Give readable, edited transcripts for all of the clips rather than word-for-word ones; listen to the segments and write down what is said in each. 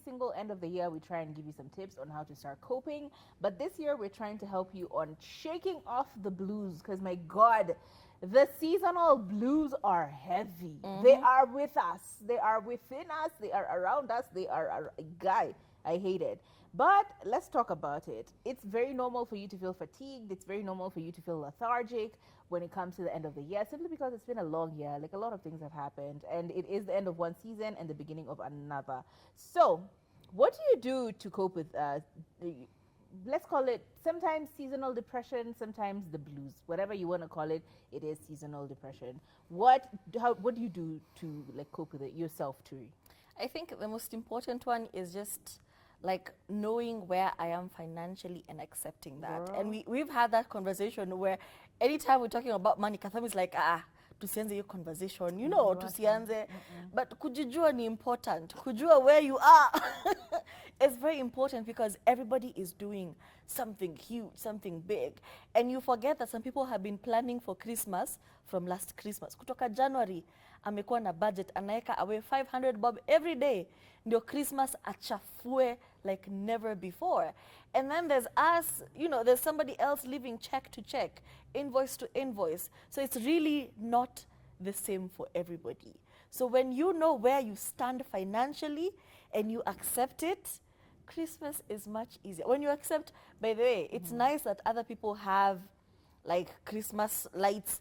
single end of the year, we try and give you some tips on how to start coping. But this year, we're trying to help you on shaking off the blues. Because, my God, the seasonal blues are heavy. They are with us. They are within us. They are around us. They are a guy. I hate it. But let's talk about it. It's very normal for you to feel fatigued. It's very normal for you to feel lethargic when it comes to the end of the year, simply because it's been a long year. Like, a lot of things have happened, and it is the end of one season and the beginning of another. So what do you do to cope with, let's call it sometimes seasonal depression, sometimes the blues, whatever you want to call it, it is seasonal depression. What do you do to, like, cope with it yourself, Turi? I think the most important one is just like knowing where I am financially and accepting that. Girl. And we've had that conversation where anytime we're talking about money, Katham is like, tusianze hiyo conversation, you know, tusianze. But kujijua ni important. Kujua where you are. It's very important because everybody is doing something huge, something big. And you forget that some people have been planning for Christmas from last Christmas. Kutoka January, amekuwa na budget, anaeka away 500 bob every day. Ndio Christmas achafue like never before. And then there's us, you know, there's somebody else living check to check, invoice to invoice. So it's really not the same for everybody. So when you know where you stand financially and you accept it, Christmas is much easier. When you accept, by the way, it's nice that other people have like Christmas lights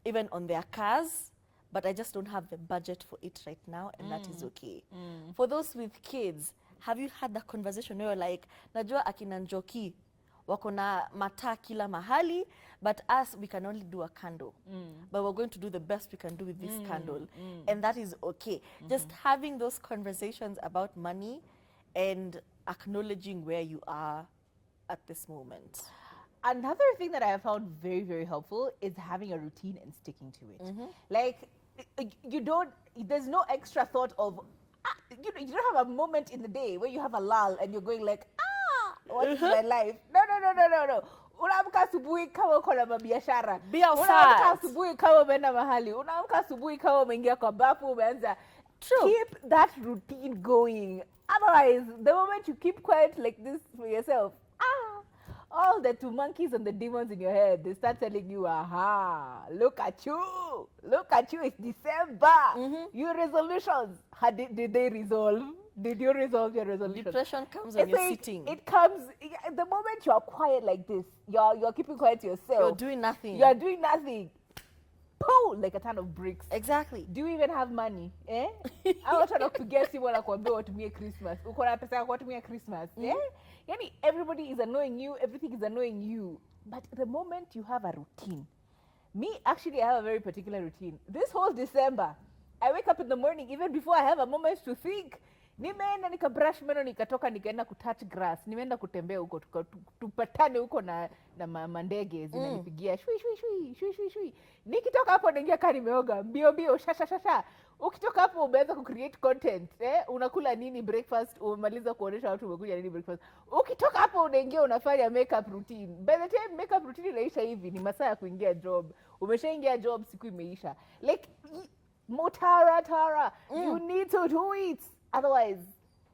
even on their cars, but I just don't have the budget for it right now, and that is okay. For those with kids, have you had that conversation where you're like, najua akina Njoki wako na mataa kila mahali, but us, we can only do a candle. But we're going to do the best we can do with this candle. And that is okay. Just having those conversations about money and acknowledging where you are at this moment. Another thing that I have found very, very helpful is having a routine and sticking to it. Like, there's no extra thought of, you don't have a moment in the day where you have a lull and you're going like, what is my life? No. Unaamka asubuhi kama uko na biashara. Unaamka asubuhi kama umeenda mahali. Unaamka asubuhi kama umeingia kwa bafu umeanza. Keep that routine going. Otherwise, the moment you keep quiet like this for yourself, all the two monkeys and the demons in your head, they start telling you, look at you, it's December. Your resolutions, did they resolve? Did you resolve your resolution? Depression comes when you're sitting. It comes, the moment you are quiet like this, you're keeping quiet to yourself. You're doing nothing. You're doing nothing. Pooh, like a ton of bricks. Exactly. Do you even have money? I want to guess you want to what to me Christmas. Uko na pesa kwa tumia Christmas. Yani, everybody is annoying you, everything is annoying you. But the moment you have a routine, me actually, I have a very particular routine. This whole December, I wake up in the morning even before I have a moment to think. Nimeenda nikabrush meno nikatoka nikaenda kutouch grass. Nimeenda kutembea huko tupatane huko na mandege zinanipigia shui. Nikitoka hapo naingia kani nimeoga mbio shasha. Ukitoka hapo umeanza kucreate content, unakula nini breakfast, umemaliza kuonesha watu umekuja nini breakfast. Ukitoka hapo unaingia unafanya makeup routine. By the time makeup routine inaisha hivi ni masaa ya kuingia job. Umeshaingia job siku imeisha. Like Tara, you need to do it. Otherwise,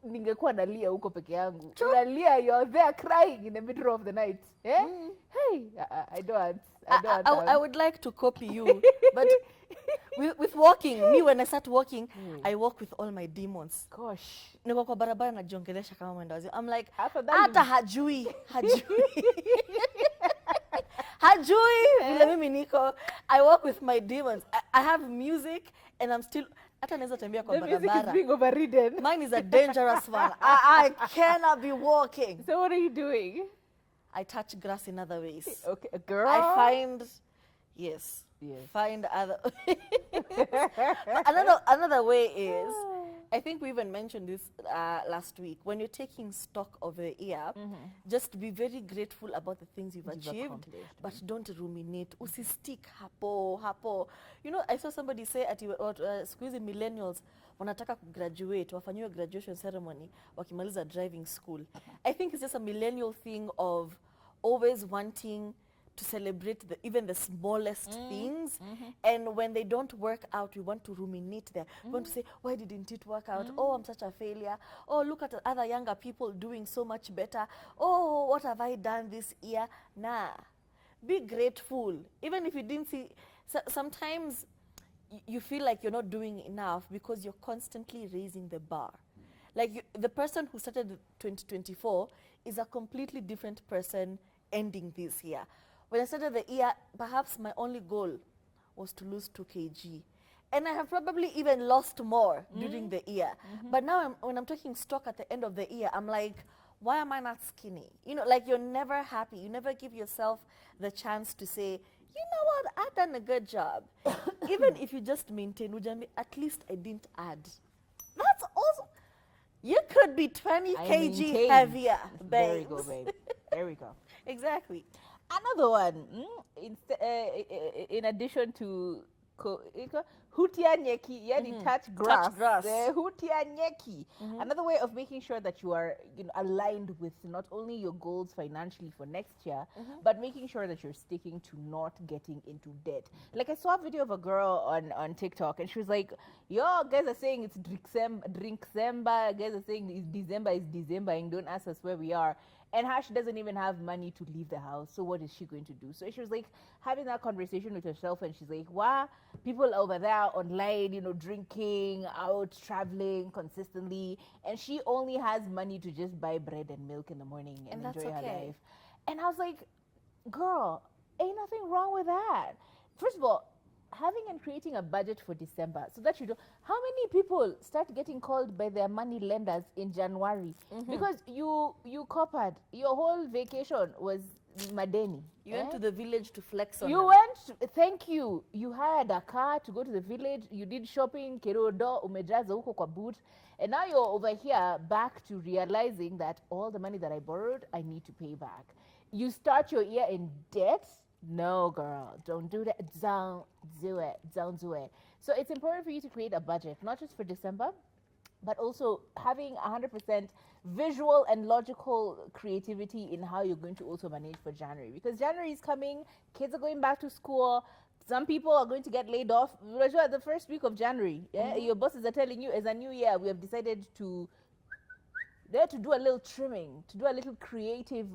ningekuwa nalia huko peke yangu. Unalia, you're there crying in the middle of the night. Hey, I don't. I would like to copy you, but with walking, me when I start walking, I walk with all my demons. Gosh. Niko kwa barabara najiongelesha kama mwendawazi. I'm like, hata hajui. Hajui vile mimi niko. I walk with my demons. I have music and I'm still hata naweza tembea kwa barabara. The music is being overridden. Mine is a dangerous one. I cannot be walking. So what are you doing? I touch grass in other ways. Okay, girl. I find, yes. Find other. Another way is, I think we even mentioned this last week. When you're taking stock of the year, just be very grateful about the things you've achieved, but don't ruminate. Usistick hapo. You know, I saw somebody say at squeeze millennials wanataka graduate, wafanyiwe graduation ceremony, wakimaliza driving school. I think it's just a millennial thing of always wanting to celebrate even the smallest things. And when they don't work out, we want to ruminate there. We want to say, why didn't it work out? Oh, I'm such a failure. Oh, look at other younger people doing so much better. Oh, what have I done this year? Nah. Be grateful. Even if you didn't see, sometimes you feel like you're not doing enough because you're constantly raising the bar. Like the person who started 2024 is a completely different person ending this year. When I started the year, perhaps my only goal was to lose 2 kg. And I have probably even lost more during the year. But now when I'm taking stock at the end of the year, I'm like, why am I not skinny? You know, like you're never happy. You never give yourself the chance to say, you know what, I've done a good job. Even if you just maintain, Ujambi, at least I didn't add. That's awesome. You could be 20 kg heavier, babe. There we go, babe. There we go. Exactly. Another one, in addition to hutia nyeki, yani touch grass. Touch grass. Hutia nyeki. Another way of making sure that you are aligned with not only your goals financially for next year, but making sure that you're sticking to not getting into debt. Like I saw a video of a girl on TikTok, and she was like, yo, guys are saying it's Drinksember, guys are saying it's December, and don't ask us where we are. And how she doesn't even have money to leave the house. So what is she going to do? So she was like having that conversation with herself, and she's like, wow, people over there online, drinking, out, traveling consistently. And she only has money to just buy bread and milk in the morning and enjoy her life. And I was like, girl, ain't nothing wrong with that. First of all, having and creating a budget for December so that you do. How many people start getting called by their money lenders in January because you coppered? Your whole vacation was madeni. You went to the village to flex on You them. went, thank you. You hired a car to go to the village. You did shopping, kerodo, umejaza huko kwa boot. And now you're over here back to realizing that all the money that I borrowed, I need to pay back. You start your year in debt. No, girl, don't do that. Don't do it. Don't do it. So it's important for you to create a budget, not just for December, but also having 100% visual and logical creativity in how you're going to also manage for January. Because January is coming, kids are going back to school, some people are going to get laid off. The first week of January, your bosses are telling you, as a new year, we have decided to do a little trimming, to do a little creative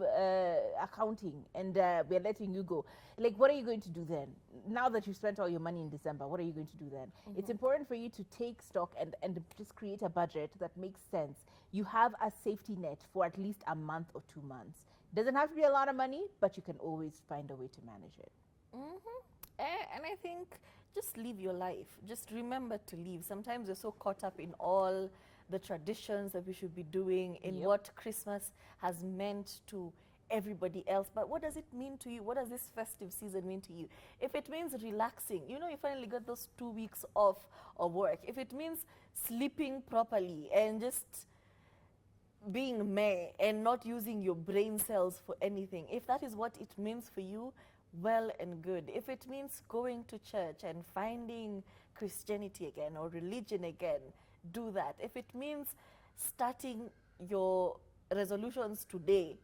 accounting, and we're letting you go. Like, what are you going to do then? Now that you spent all your money in December, what are you going to do then? It's important for you to take stock and just create a budget that makes sense. You have a safety net for at least a month or 2 months. Doesn't have to be a lot of money, but you can always find a way to manage it. And I think just live your life. Just remember to live. Sometimes we're so caught up in all the traditions that we should be doing, in what Christmas has meant to everybody else. But what does it mean to you? What does this festive season mean to you? If it means relaxing, you finally got those 2 weeks off of work. If it means sleeping properly and just being meh and not using your brain cells for anything, if that is what it means for you, well and good. If it means going to church and finding Christianity again or religion again, do that. If it means starting your resolutions today,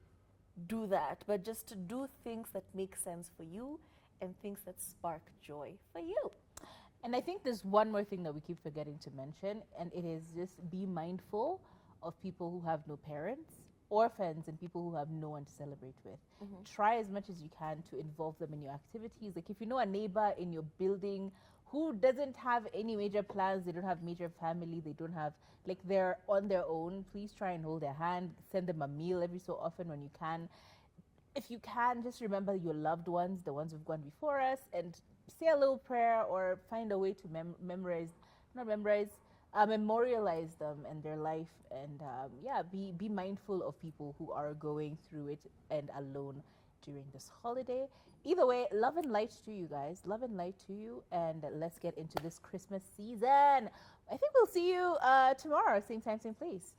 do that. But just do things that make sense for you and things that spark joy for you. And I think there's one more thing that we keep forgetting to mention, and it is just be mindful of people who have no parents, orphans, and people who have no one to celebrate with. Try as much as you can to involve them in your activities. Like if you know a neighbor in your building who doesn't have any major plans, they don't have major family, they don't have, like they're on their own, please try and hold their hand, send them a meal every so often when you can. If you can, just remember your loved ones, the ones who've gone before us, and say a little prayer or find a way to memorialize them and their life, and be mindful of people who are going through it and alone during this holiday. Either way, love and light to you guys. Love and light to you, and let's get into this Christmas season. I think we'll see you tomorrow, same time, same place.